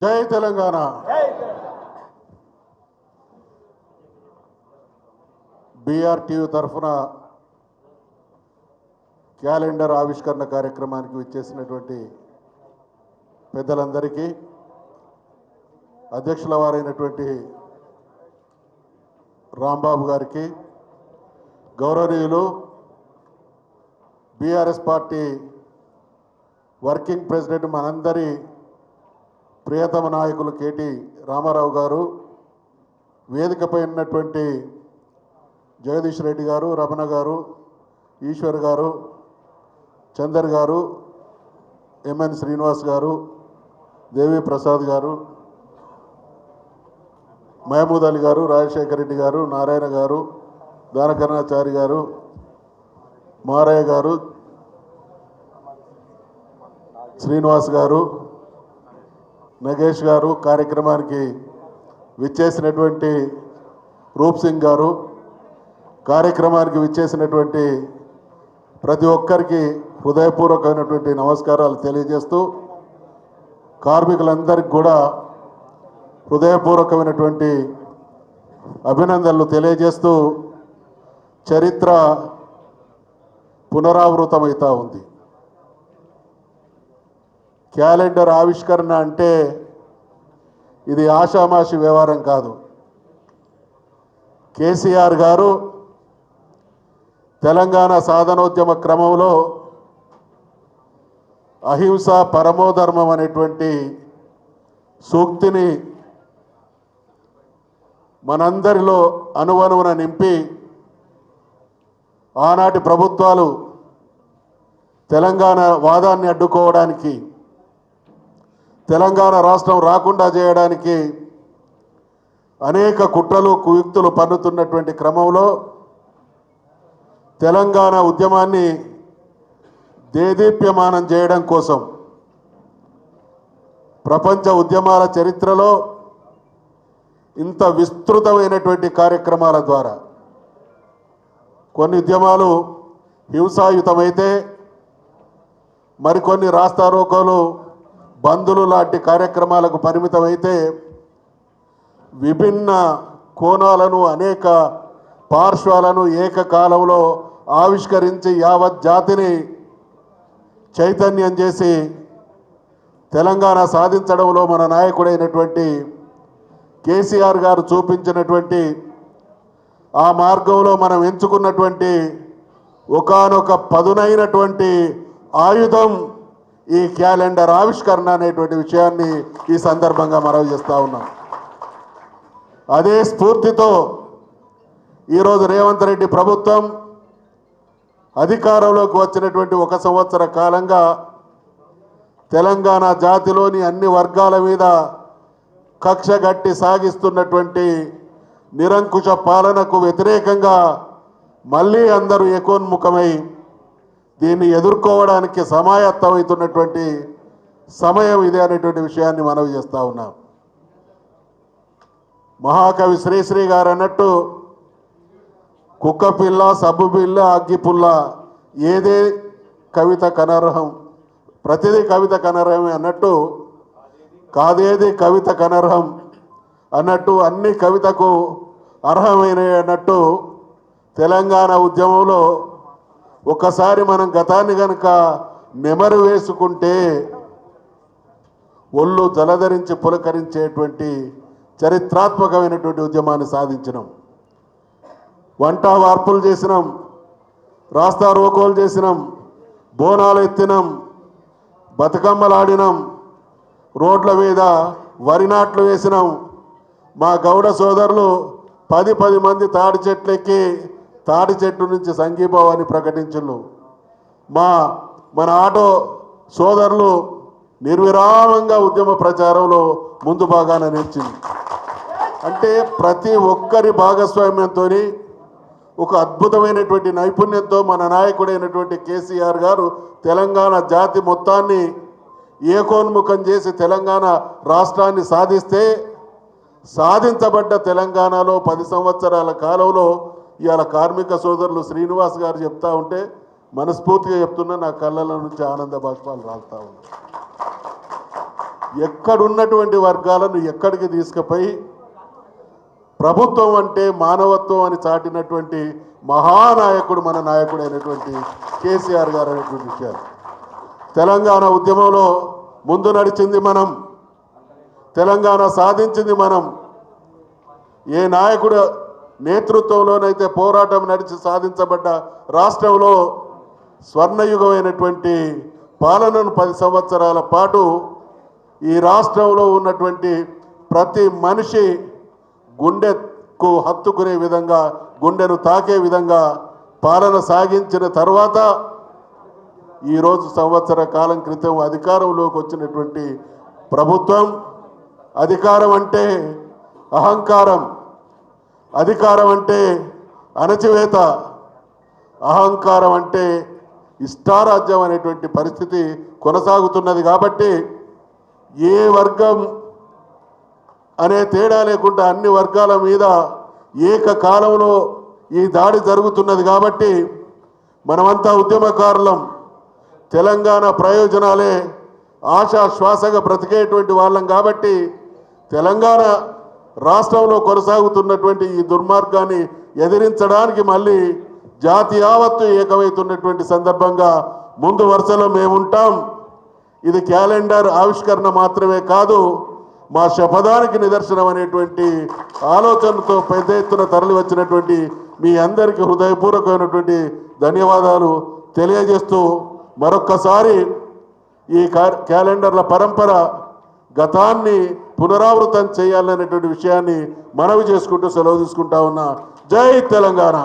జై తెలంగాణ. బీఆర్టీయూ తరఫున క్యాలెండర్ ఆవిష్కరణ కార్యక్రమానికి విచ్చేసినటువంటి పెద్దలందరికీ, అధ్యక్షుల వారైనటువంటి రాంబాబు గారికి, గౌరవనీయులు బీఆర్ఎస్ పార్టీ వర్కింగ్ ప్రెసిడెంట్ మనందరి ప్రియతమ నాయకులు కేటీ రామారావు గారు, వేదికపై ఉన్నటువంటి జగదీష్ రెడ్డి గారు, రమణ గారు, ఈశ్వర్ గారు, చందర్ గారు, ఎంఎన్ శ్రీనివాస్ గారు, దేవి ప్రసాద్ గారు, మహమూద్ అలీ గారు, రాజశేఖర్ రెడ్డి గారు, నారాయణ గారు, దానకర్ణాచారి గారు, మారయ్య గారు, శ్రీనివాస్ గారు, నగేష్ గారు, కార్యక్రమానికి విచ్చేసినటువంటి రూప్ సింగ్ గారు, కార్యక్రమానికి విచ్చేసినటువంటి ప్రతి ఒక్కరికి హృదయపూర్వకమైనటువంటి నమస్కారాలు తెలియజేస్తూ, కార్మికులందరికీ కూడా హృదయపూర్వకమైనటువంటి అభినందనలు తెలియజేస్తూ, చరిత్ర పునరావృతమవుతూ ఉంది. క్యాలెండర్ ఆవిష్కరణ అంటే ఇది ఆషామాషి వ్యవహారం కాదు. కేసీఆర్ గారు తెలంగాణ సాధనోద్యమ క్రమంలో అహింస పరమోధర్మం అనేటువంటి సూక్తిని మనందరిలో అనువనువున నింపి, ఆనాటి ప్రభుత్వాలు తెలంగాణ వాదాన్ని అడ్డుకోవడానికి, తెలంగాణ రాష్ట్రం రాకుండా చేయడానికి అనేక కుట్రలు కుయుక్తులు పన్నుతున్నటువంటి క్రమంలో తెలంగాణ ఉద్యమాన్ని దేదీప్యమానం చేయడం కోసం ప్రపంచ ఉద్యమాల చరిత్రలో ఇంత విస్తృతమైనటువంటి కార్యక్రమాల ద్వారా, కొన్ని ఉద్యమాలు హింసాయుతమైతే మరికొన్ని రాస్తారోకోలు, బంధులు లాంటి కార్యక్రమాలకు పరిమితమైతే, విభిన్న కోణాలను అనేక పార్శ్వాలను ఏకకాలంలో ఆవిష్కరించి యావత్ జాతిని చైతన్యం చేసి తెలంగాణ సాధించడంలో మన నాయకుడైనటువంటి కేసీఆర్ గారు చూపించినటువంటి ఆ మార్గంలో మనం ఎంచుకున్నటువంటి ఒకానొక పదునైనటువంటి ఆయుధం ఈ క్యాలెండర్ ఆవిష్కరణ అనేటువంటి విషయాన్ని ఈ సందర్భంగా మనవి చేస్తూ ఉన్నాం. అదే స్ఫూర్తితో ఈరోజు రేవంత్ రెడ్డి ప్రభుత్వం అధికారంలోకి వచ్చినటువంటి 1 సంవత్సర కాలంగా తెలంగాణ జాతిలోని అన్ని వర్గాల మీద కక్షగట్టి సాగిస్తున్నటువంటి నిరంకుశ పాలనకు వ్యతిరేకంగా మళ్ళీ అందరూ ఏకోన్ముఖమై దీన్ని ఎదుర్కోవడానికి సమాయత్తమవుతున్నటువంటి సమయం ఇదే అనేటువంటి విషయాన్ని మనవి చేస్తూ ఉన్నాం. మహాకవి శ్రీశ్రీ గారు అన్నట్టు, కుక్క పిల్ల, సబ్బు పిల్ల, అగ్గిపుల్ల, ఏదే కవిత కనర్హం, ప్రతిదీ కవిత కనర్హమే అన్నట్టు, కాదేది కవిత కనర్హం అన్నట్టు, అన్ని కవితకు అర్హమైనవి అన్నట్టు, తెలంగాణ ఉద్యమంలో ఒకసారి మనం గతాన్ని కనుక నెమరు వేసుకుంటే ఒళ్ళు జలధరించి పులకరించేటువంటి చరిత్రాత్మకమైనటువంటి ఉద్యమాన్ని సాధించినాం. వంట వార్పులు చేసినాం, రాస్తా రోకోలు చేసినాం, బోనాలు ఎత్తినాం, బతుకమ్మలాడినాం, రోడ్ల మీద వరి నాట్లు వేసినాం. మా గౌడ సోదరులు 10 మంది తాడి చెట్లు ఎక్కి తాడి చెట్టు నుంచి సంఘీభావాన్ని ప్రకటించును. మన ఆటో సోదరులు నిర్విరామంగా ఉద్యమ ప్రచారంలో ముందు భాగాన నిలిచింది. అంటే ప్రతి ఒక్కరి భాగస్వామ్యంతో, ఒక అద్భుతమైనటువంటి నైపుణ్యంతో మన నాయకుడైనటువంటి కేసీఆర్ గారు తెలంగాణ జాతి మొత్తాన్ని ఏకోన్ముఖం చేసి తెలంగాణ రాష్ట్రాన్ని సాధిస్తే, సాధించబడ్డ తెలంగాణలో 10 సంవత్సరాల కాలంలో ఇవాళ కార్మిక సోదరులు శ్రీనివాస్ గారు చెప్తా ఉంటే మనస్ఫూర్తిగా చెప్తున్నా, నా కళ్ళల నుంచి ఆనంద బాష్పాలు రాలుతా ఉన్నాయి. ఎక్కడున్నటువంటి వర్గాలను ఎక్కడికి తీసుకుపోయి ప్రభుత్వం అంటే మానవత్వం అని చాటినటువంటి మహానాయకుడు మన నాయకుడు అయినటువంటి కేసీఆర్ గారు అనేటువంటి విషయాలు. తెలంగాణ ఉద్యమంలో ముందు నడిచింది మనం, తెలంగాణ సాధించింది మనం. ఏ నాయకుడు నేతృత్వంలోనైతే పోరాటం నడిచి సాధించబడ్డ రాష్ట్రంలో స్వర్ణయుగమైనటువంటి పాలనను 10 సంవత్సరాల పాటు ఈ రాష్ట్రంలో ఉన్నటువంటి ప్రతి మనిషి గుండెకు హత్తుకునే విధంగా, గుండెను తాకే విధంగా పాలన సాగించిన తర్వాత ఈరోజు సంవత్సర కాలం క్రితం అధికారంలోకి వచ్చినటువంటి ప్రభుత్వం, అధికారం అంటే అహంకారం, అధికారం అంటే అణచివేత, అహంకారం అంటే ఇష్టారాజ్యం అనేటువంటి పరిస్థితి కొనసాగుతున్నది. కాబట్టి ఏ వర్గం అనే తేడా లేకుండా అన్ని వర్గాల మీద ఏకకాలంలో ఈ దాడి జరుగుతున్నది. కాబట్టి మనమంతా ఉద్యమకారులం. తెలంగాణ ప్రయోజనాలే ఆశా శ్వాసగా బ్రతికేటువంటి వాళ్ళం. కాబట్టి తెలంగాణ రాష్ట్రంలో కొనసాగుతున్నటువంటి ఈ దుర్మార్గాన్ని ఎదిరించడానికి మళ్ళీ జాతి యావత్తు ఏకమవుతున్నటువంటి సందర్భంగా ముందు వరుసలో మేముంటాం. ఇది క్యాలెండర్ ఆవిష్కరణ మాత్రమే కాదు, మా శపథానికి నిదర్శనం అనేటువంటి ఆలోచనతో పెద్ద ఎత్తున తరలి వచ్చినటువంటి మీ అందరికీ హృదయపూర్వకమైనటువంటి ధన్యవాదాలు తెలియజేస్తూ మరొక్కసారి ఈ క్యాలెండర్ల పరంపర గతాన్ని పునరావృతం చేయాలనేటువంటి విషయాన్ని మనవి చేసుకుంటూ సెలవు తీసుకుంటా ఉన్నా. జై తెలంగాణ.